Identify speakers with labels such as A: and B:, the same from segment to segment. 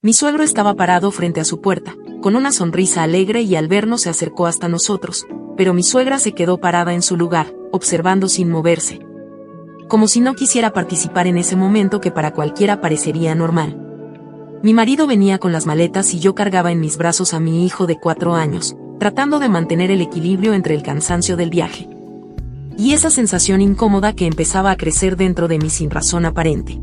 A: Mi suegro estaba parado frente a su puerta, con una sonrisa alegre, y al vernos se acercó hasta nosotros, pero mi suegra se quedó parada en su lugar, observando sin moverse, como si no quisiera participar en ese momento que para cualquiera parecería normal. Mi marido venía con las maletas y yo cargaba en mis brazos a mi hijo de 4 años, tratando de mantener el equilibrio entre el cansancio del viaje y esa sensación incómoda que empezaba a crecer dentro de mí sin razón aparente.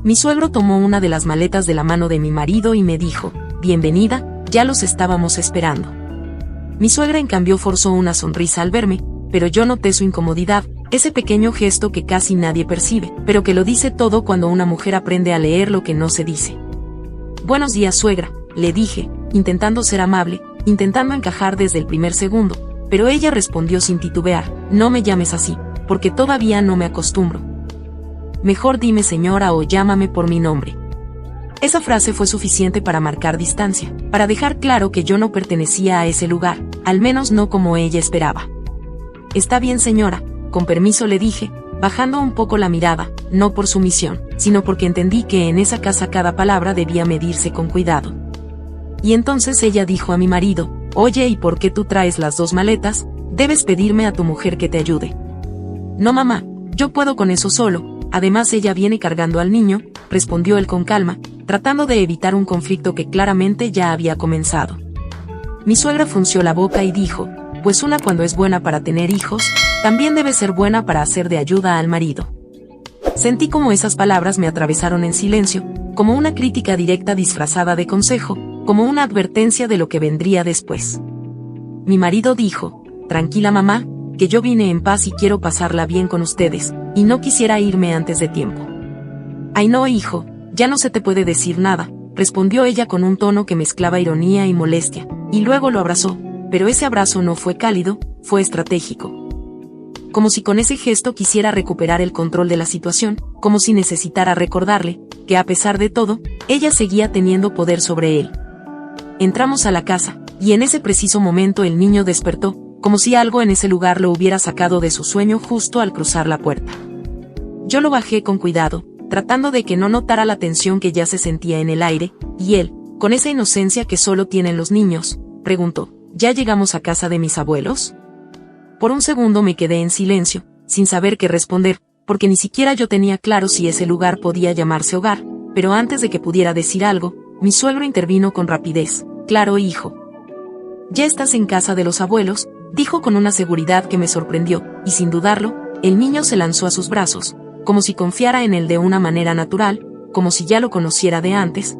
A: Mi suegro tomó una de las maletas de la mano de mi marido y me dijo: «Bienvenida, ya los estábamos esperando». Mi suegra en cambio forzó una sonrisa al verme, pero yo noté su incomodidad, ese pequeño gesto que casi nadie percibe, pero que lo dice todo cuando una mujer aprende a leer lo que no se dice. «Buenos días, suegra», le dije, intentando ser amable, intentando encajar desde el primer segundo, pero ella respondió sin titubear: «No me llames así, porque todavía no me acostumbro. Mejor dime señora o llámame por mi nombre». Esa frase fue suficiente para marcar distancia, para dejar claro que yo no pertenecía a ese lugar, al menos no como ella esperaba. «Está bien señora, con permiso», le dije, bajando un poco la mirada, no por sumisión, sino porque entendí que en esa casa cada palabra debía medirse con cuidado. Y entonces ella dijo a mi marido: «Oye, ¿y por qué tú traes las 2 maletas? Debes pedirme a tu mujer que te ayude». «No mamá, yo puedo con eso solo, además ella viene cargando al niño», respondió él con calma, tratando de evitar un conflicto que claramente ya había comenzado. Mi suegra frunció la boca y dijo: «Pues una cuando es buena para tener hijos, también debe ser buena para hacer de ayuda al marido». Sentí como esas palabras me atravesaron en silencio, como una crítica directa disfrazada de consejo, como una advertencia de lo que vendría después. Mi marido dijo: «Tranquila mamá, que yo vine en paz y quiero pasarla bien con ustedes, y no quisiera irme antes de tiempo». «Ay no, hijo, ya no se te puede decir nada», respondió ella con un tono que mezclaba ironía y molestia, y luego lo abrazó, pero ese abrazo no fue cálido, fue estratégico. Como si con ese gesto quisiera recuperar el control de la situación, como si necesitara recordarle que a pesar de todo, ella seguía teniendo poder sobre él. Entramos a la casa, y en ese preciso momento el niño despertó, como si algo en ese lugar lo hubiera sacado de su sueño justo al cruzar la puerta. Yo lo bajé con cuidado, tratando de que no notara la tensión que ya se sentía en el aire, y él, con esa inocencia que solo tienen los niños, preguntó: «¿Ya llegamos a casa de mis abuelos?». Por un segundo me quedé en silencio, sin saber qué responder, porque ni siquiera yo tenía claro si ese lugar podía llamarse hogar, pero antes de que pudiera decir algo, mi suegro intervino con rapidez: «Claro, hijo. Ya estás en casa de los abuelos», dijo con una seguridad que me sorprendió, y sin dudarlo, el niño se lanzó a sus brazos, como si confiara en él de una manera natural, como si ya lo conociera de antes.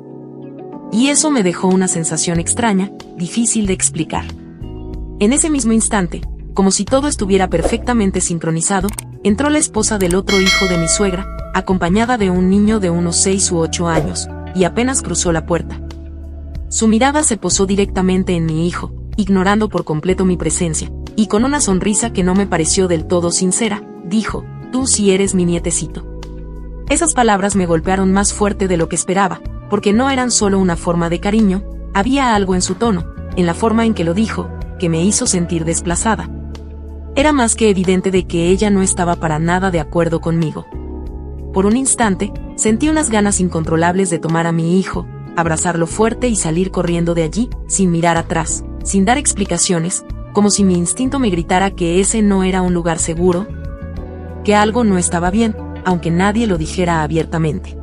A: Y eso me dejó una sensación extraña, difícil de explicar. En ese mismo instante, como si todo estuviera perfectamente sincronizado, entró la esposa del otro hijo de mi suegra, acompañada de un niño de unos 6 u 8 años, y apenas cruzó la puerta. Su mirada se posó directamente en mi hijo, ignorando por completo mi presencia, y con una sonrisa que no me pareció del todo sincera, dijo: «Tú sí eres mi nietecito». Esas palabras me golpearon más fuerte de lo que esperaba, porque no eran solo una forma de cariño, había algo en su tono, en la forma en que lo dijo, que me hizo sentir desplazada. Era más que evidente de que ella no estaba para nada de acuerdo conmigo. Por un instante, sentí unas ganas incontrolables de tomar a mi hijo, abrazarlo fuerte y salir corriendo de allí, sin mirar atrás, sin dar explicaciones, como si mi instinto me gritara que ese no era un lugar seguro, que algo no estaba bien, aunque nadie lo dijera abiertamente.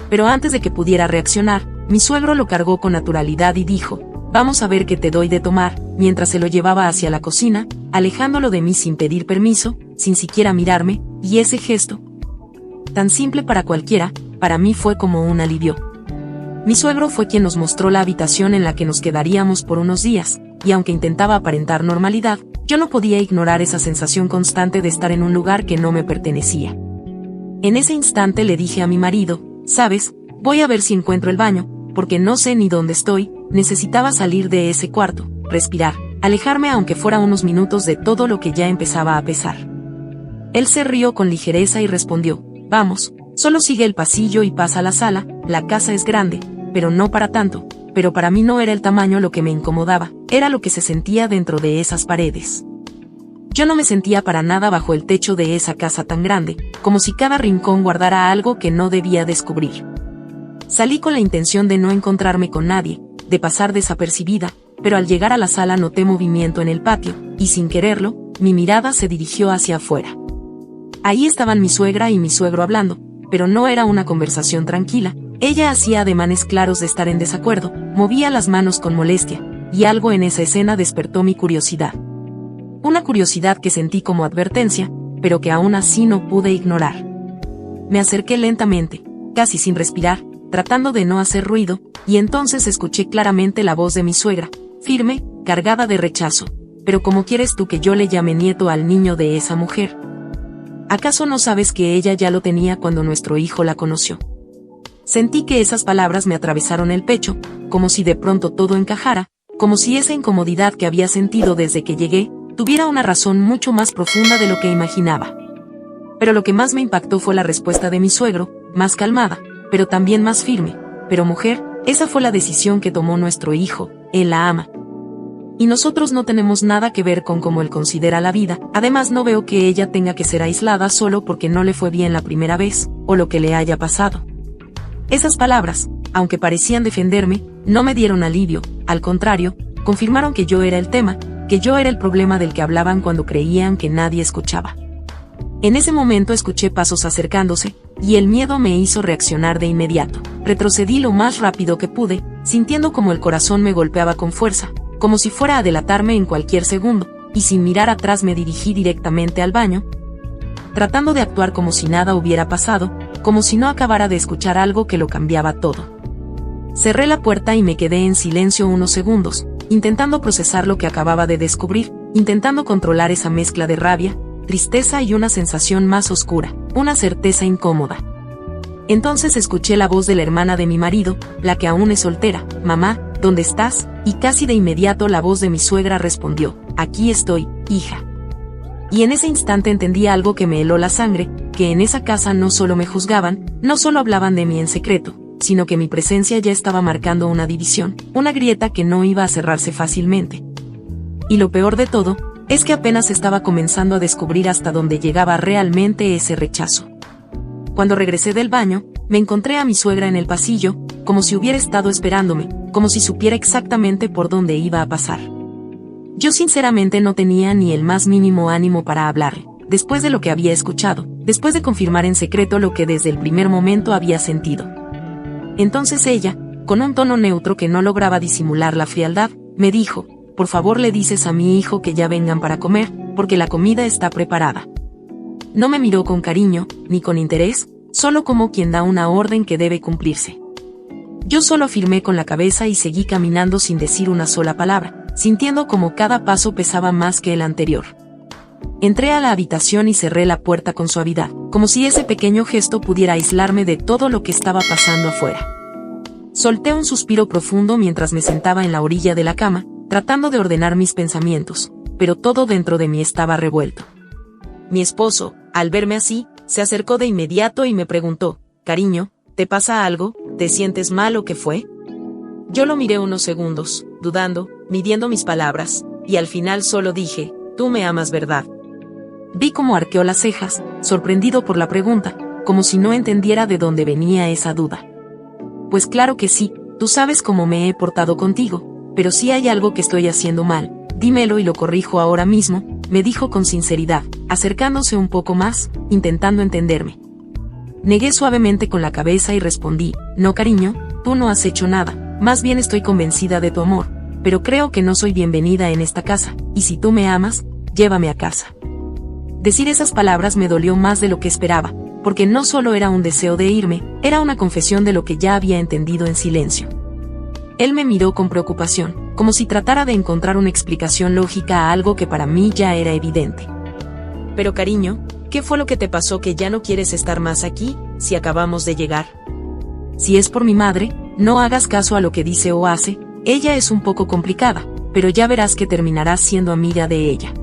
A: Pero antes de que pudiera reaccionar, mi suegro lo cargó con naturalidad y dijo: «Vamos a ver qué te doy de tomar», mientras se lo llevaba hacia la cocina, alejándolo de mí sin pedir permiso, sin siquiera mirarme, y ese gesto, tan simple para cualquiera, para mí fue como un alivio. Mi suegro fue quien nos mostró la habitación en la que nos quedaríamos por unos días, y aunque intentaba aparentar normalidad, yo no podía ignorar esa sensación constante de estar en un lugar que no me pertenecía. En ese instante le dije a mi marido: «¿Sabes? Voy a ver si encuentro el baño, porque no sé ni dónde estoy». Necesitaba salir de ese cuarto, respirar, alejarme aunque fuera unos minutos de todo lo que ya empezaba a pesar. Él se rió con ligereza y respondió: «Vamos, solo sigue el pasillo y pasa a la sala, la casa es grande, pero no para tanto». Pero para mí no era el tamaño lo que me incomodaba, era lo que se sentía dentro de esas paredes. Yo no me sentía para nada bajo el techo de esa casa tan grande, como si cada rincón guardara algo que no debía descubrir. Salí con la intención de no encontrarme con nadie, de pasar desapercibida, pero al llegar a la sala noté movimiento en el patio, y sin quererlo, mi mirada se dirigió hacia afuera. Ahí estaban mi suegra y mi suegro hablando, pero no era una conversación tranquila. Ella hacía ademanes claros de estar en desacuerdo, movía las manos con molestia, y algo en esa escena despertó mi curiosidad. Una curiosidad que sentí como advertencia, pero que aún así no pude ignorar. Me acerqué lentamente, casi sin respirar, tratando de no hacer ruido, y entonces escuché claramente la voz de mi suegra, firme, cargada de rechazo. «¿Pero cómo quieres tú que yo le llame nieto al niño de esa mujer? ¿Acaso no sabes que ella ya lo tenía cuando nuestro hijo la conoció?» Sentí que esas palabras me atravesaron el pecho, como si de pronto todo encajara, como si esa incomodidad que había sentido desde que llegué, tuviera una razón mucho más profunda de lo que imaginaba. Pero lo que más me impactó fue la respuesta de mi suegro, más calmada, pero también más firme. «Pero mujer, esa fue la decisión que tomó nuestro hijo, él la ama. Y nosotros no tenemos nada que ver con cómo él considera la vida, además no veo que ella tenga que ser aislada solo porque no le fue bien la primera vez, o lo que le haya pasado». Esas palabras, aunque parecían defenderme, no me dieron alivio, al contrario, confirmaron que yo era el tema, que yo era el problema del que hablaban cuando creían que nadie escuchaba. En ese momento escuché pasos acercándose, y el miedo me hizo reaccionar de inmediato. Retrocedí lo más rápido que pude, sintiendo como el corazón me golpeaba con fuerza, como si fuera a delatarme en cualquier segundo, y sin mirar atrás me dirigí directamente al baño, tratando de actuar como si nada hubiera pasado, como si no acabara de escuchar algo que lo cambiaba todo. Cerré la puerta y me quedé en silencio unos segundos, intentando procesar lo que acababa de descubrir, intentando controlar esa mezcla de rabia, tristeza y una sensación más oscura, una certeza incómoda. Entonces escuché la voz de la hermana de mi marido, la que aún es soltera. «Mamá, ¿dónde estás?», y casi de inmediato la voz de mi suegra respondió: «Aquí estoy, hija». Y en ese instante entendí algo que me heló la sangre, que en esa casa no solo me juzgaban, no solo hablaban de mí en secreto, sino que mi presencia ya estaba marcando una división, una grieta que no iba a cerrarse fácilmente. Y lo peor de todo, es que apenas estaba comenzando a descubrir hasta dónde llegaba realmente ese rechazo. Cuando regresé del baño, me encontré a mi suegra en el pasillo, como si hubiera estado esperándome, como si supiera exactamente por dónde iba a pasar. Yo sinceramente no tenía ni el más mínimo ánimo para hablarle, después de lo que había escuchado, después de confirmar en secreto lo que desde el primer momento había sentido. Entonces ella, con un tono neutro que no lograba disimular la frialdad, me dijo: «Por favor, le dices a mi hijo que ya vengan para comer, porque la comida está preparada». No me miró con cariño, ni con interés, solo como quien da una orden que debe cumplirse. Yo solo afirmé con la cabeza y seguí caminando sin decir una sola palabra, sintiendo como cada paso pesaba más que el anterior. Entré a la habitación y cerré la puerta con suavidad, como si ese pequeño gesto pudiera aislarme de todo lo que estaba pasando afuera. Solté un suspiro profundo mientras me sentaba en la orilla de la cama, tratando de ordenar mis pensamientos, pero todo dentro de mí estaba revuelto. Mi esposo, al verme así, se acercó de inmediato y me preguntó: «Cariño, ¿te pasa algo? ¿Te sientes mal o qué fue?». Yo lo miré unos segundos, dudando, midiendo mis palabras, y al final solo dije: «Tú me amas, ¿verdad?». Vi cómo arqueó las cejas, sorprendido por la pregunta, como si no entendiera de dónde venía esa duda. «Pues claro que sí, tú sabes cómo me he portado contigo, pero si hay algo que estoy haciendo mal, dímelo y lo corrijo ahora mismo», me dijo con sinceridad, acercándose un poco más, intentando entenderme. Negué suavemente con la cabeza y respondí: «No, cariño, tú no has hecho nada, más bien estoy convencida de tu amor, pero creo que no soy bienvenida en esta casa, y si tú me amas, llévame a casa». Decir esas palabras me dolió más de lo que esperaba, porque no solo era un deseo de irme, era una confesión de lo que ya había entendido en silencio. Él me miró con preocupación, como si tratara de encontrar una explicación lógica a algo que para mí ya era evidente. «Pero cariño, ¿qué fue lo que te pasó que ya no quieres estar más aquí, si acabamos de llegar? Si es por mi madre, no hagas caso a lo que dice o hace, ella es un poco complicada, pero ya verás que terminarás siendo amiga de ella».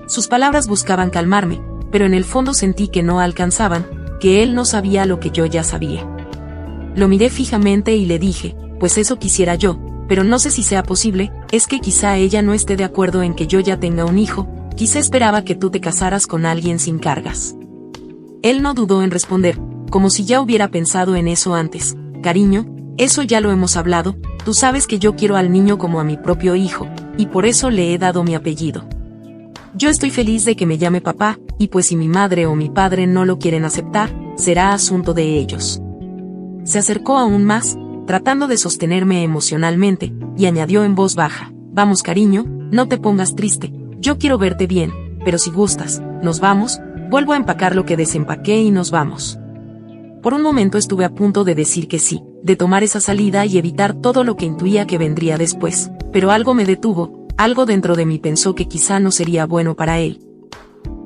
A: Sus palabras buscaban calmarme, pero en el fondo sentí que no alcanzaban, que él no sabía lo que yo ya sabía. Lo miré fijamente y le dije: «Pues eso quisiera yo, pero no sé si sea posible, es que quizá ella no esté de acuerdo en que yo ya tenga un hijo, quizá esperaba que tú te casaras con alguien sin cargas». Él no dudó en responder, como si ya hubiera pensado en eso antes: Cariño, eso ya lo hemos hablado, tú sabes que yo quiero al niño como a mi propio hijo, y por eso le he dado mi apellido. Yo estoy feliz de que me llame papá, y pues si mi madre o mi padre no lo quieren aceptar, será asunto de ellos. Se acercó aún más, tratando de sostenerme emocionalmente, y añadió en voz baja, vamos cariño, no te pongas triste, yo quiero verte bien, pero si gustas, nos vamos, vuelvo a empacar lo que desempaqué y nos vamos. Por un momento estuve a punto de decir que sí, de tomar esa salida y evitar todo lo que intuía que vendría después, pero algo me detuvo, algo dentro de mí pensó que quizá no sería bueno para él.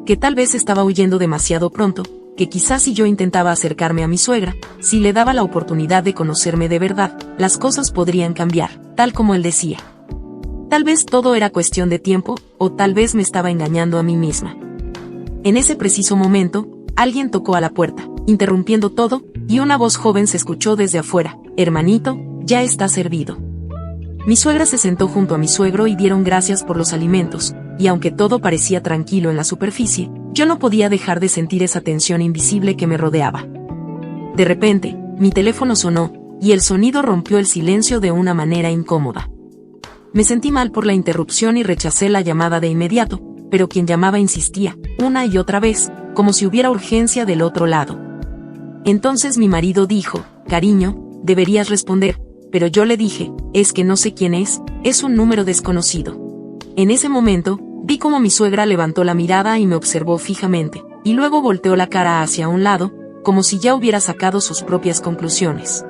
A: Que tal vez estaba huyendo demasiado pronto, que quizás si yo intentaba acercarme a mi suegra, si le daba la oportunidad de conocerme de verdad, las cosas podrían cambiar, tal como él decía. Tal vez todo era cuestión de tiempo, o tal vez me estaba engañando a mí misma. En ese preciso momento, alguien tocó a la puerta, interrumpiendo todo, y una voz joven se escuchó desde afuera, hermanito, ya está servido. Mi suegra se sentó junto a mi suegro y dieron gracias por los alimentos, y aunque todo parecía tranquilo en la superficie, yo no podía dejar de sentir esa tensión invisible que me rodeaba. De repente, mi teléfono sonó, y el sonido rompió el silencio de una manera incómoda. Me sentí mal por la interrupción y rechacé la llamada de inmediato, pero quien llamaba insistía, una y otra vez, como si hubiera urgencia del otro lado. Entonces mi marido dijo, cariño, deberías responder, pero yo le dije, es que no sé quién es un número desconocido. En ese momento, vi como mi suegra levantó la mirada y me observó fijamente, y luego volteó la cara hacia un lado, como si ya hubiera sacado sus propias conclusiones.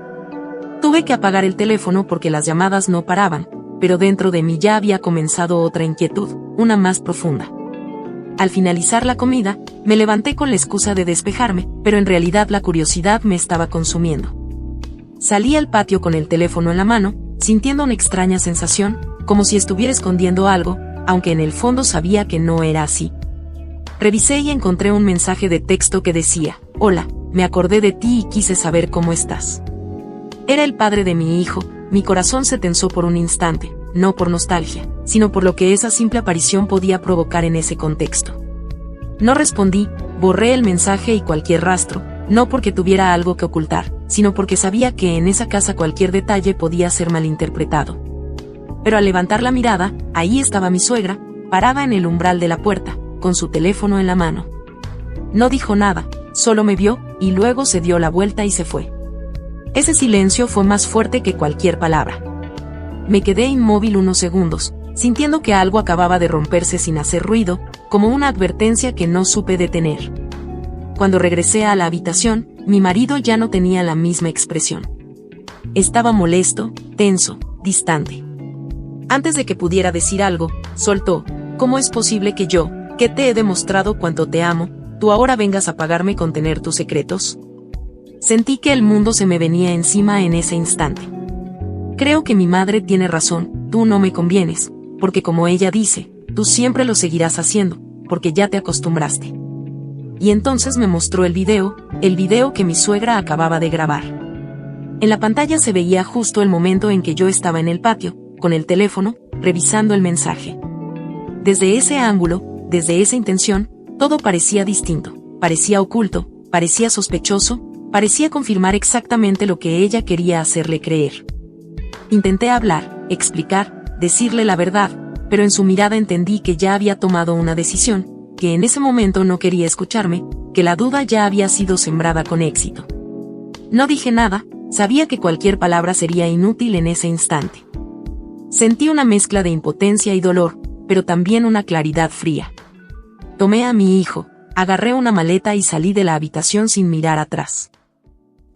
A: Tuve que apagar el teléfono porque las llamadas no paraban, pero dentro de mí ya había comenzado otra inquietud, una más profunda. Al finalizar la comida, me levanté con la excusa de despejarme, pero en realidad la curiosidad me estaba consumiendo. Salí al patio con el teléfono en la mano, sintiendo una extraña sensación, como si estuviera escondiendo algo, aunque en el fondo sabía que no era así. Revisé y encontré un mensaje de texto que decía, hola, me acordé de ti y quise saber cómo estás. Era el padre de mi hijo, mi corazón se tensó por un instante, no por nostalgia, sino por lo que esa simple aparición podía provocar en ese contexto. No respondí, borré el mensaje y cualquier rastro, no porque tuviera algo que ocultar, sino porque sabía que en esa casa cualquier detalle podía ser malinterpretado. Pero al levantar la mirada, ahí estaba mi suegra, parada en el umbral de la puerta, con su teléfono en la mano. No dijo nada, solo me vio, y luego se dio la vuelta y se fue. Ese silencio fue más fuerte que cualquier palabra. Me quedé inmóvil unos segundos, sintiendo que algo acababa de romperse sin hacer ruido, como una advertencia que no supe detener. Cuando regresé a la habitación, mi marido ya no tenía la misma expresión. Estaba molesto, tenso, distante. Antes de que pudiera decir algo, soltó, ¿cómo es posible que yo, que te he demostrado cuánto te amo, tú ahora vengas a pagarme con tener tus secretos? Sentí que el mundo se me venía encima en ese instante. Creo que mi madre tiene razón, tú no me convienes, porque como ella dice, tú siempre lo seguirás haciendo, porque ya te acostumbraste. Y entonces me mostró el video que mi suegra acababa de grabar. En la pantalla se veía justo el momento en que yo estaba en el patio, con el teléfono, revisando el mensaje. Desde ese ángulo, desde esa intención, todo parecía distinto, parecía oculto, parecía sospechoso, parecía confirmar exactamente lo que ella quería hacerle creer. Intenté hablar, explicar, decirle la verdad, pero en su mirada entendí que ya había tomado una decisión, que en ese momento no quería escucharme, que la duda ya había sido sembrada con éxito. No dije nada, sabía que cualquier palabra sería inútil en ese instante. Sentí una mezcla de impotencia y dolor, pero también una claridad fría. Tomé a mi hijo, agarré una maleta y salí de la habitación sin mirar atrás.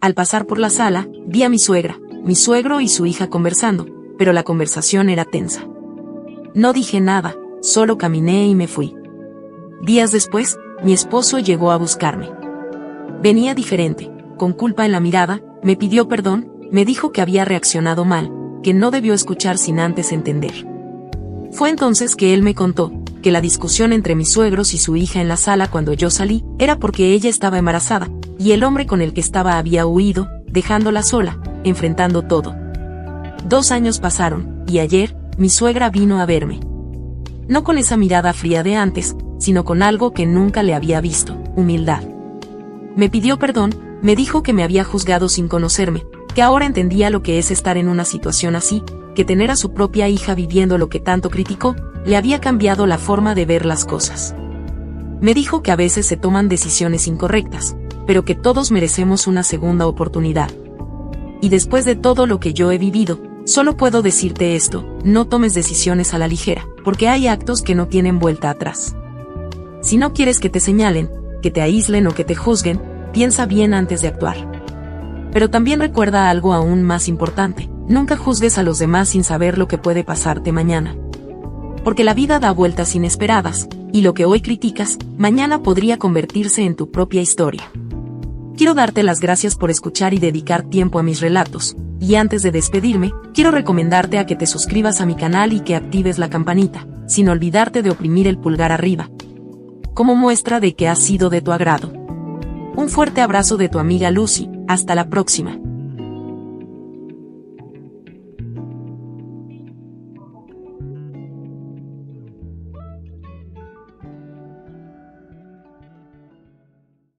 A: Al pasar por la sala, vi a mi suegra, mi suegro y su hija conversando, pero la conversación era tensa. No dije nada, solo caminé y me fui. Días después, mi esposo llegó a buscarme. Venía diferente, con culpa en la mirada, me pidió perdón, me dijo que había reaccionado mal, que no debió escuchar sin antes entender. Fue entonces que él me contó que la discusión entre mis suegros y su hija en la sala cuando yo salí era porque ella estaba embarazada, y el hombre con el que estaba había huido, dejándola sola, enfrentando todo. 2 años pasaron, y ayer, mi suegra vino a verme. No con esa mirada fría de antes, sino con algo que nunca le había visto, humildad. Me pidió perdón, me dijo que me había juzgado sin conocerme, que ahora entendía lo que es estar en una situación así, que tener a su propia hija viviendo lo que tanto criticó, le había cambiado la forma de ver las cosas. Me dijo que a veces se toman decisiones incorrectas, pero que todos merecemos una segunda oportunidad. Y después de todo lo que yo he vivido, solo puedo decirte esto: no tomes decisiones a la ligera, porque hay actos que no tienen vuelta atrás. Si no quieres que te señalen, que te aíslen o que te juzguen, piensa bien antes de actuar. Pero también recuerda algo aún más importante: nunca juzgues a los demás sin saber lo que puede pasarte mañana. Porque la vida da vueltas inesperadas, y lo que hoy criticas, mañana podría convertirse en tu propia historia. Quiero darte las gracias por escuchar y dedicar tiempo a mis relatos, y antes de despedirme, quiero recomendarte a que te suscribas a mi canal y que actives la campanita, sin olvidarte de oprimir el pulgar arriba, como muestra de que ha sido de tu agrado. Un fuerte abrazo de tu amiga Lucy, hasta la próxima.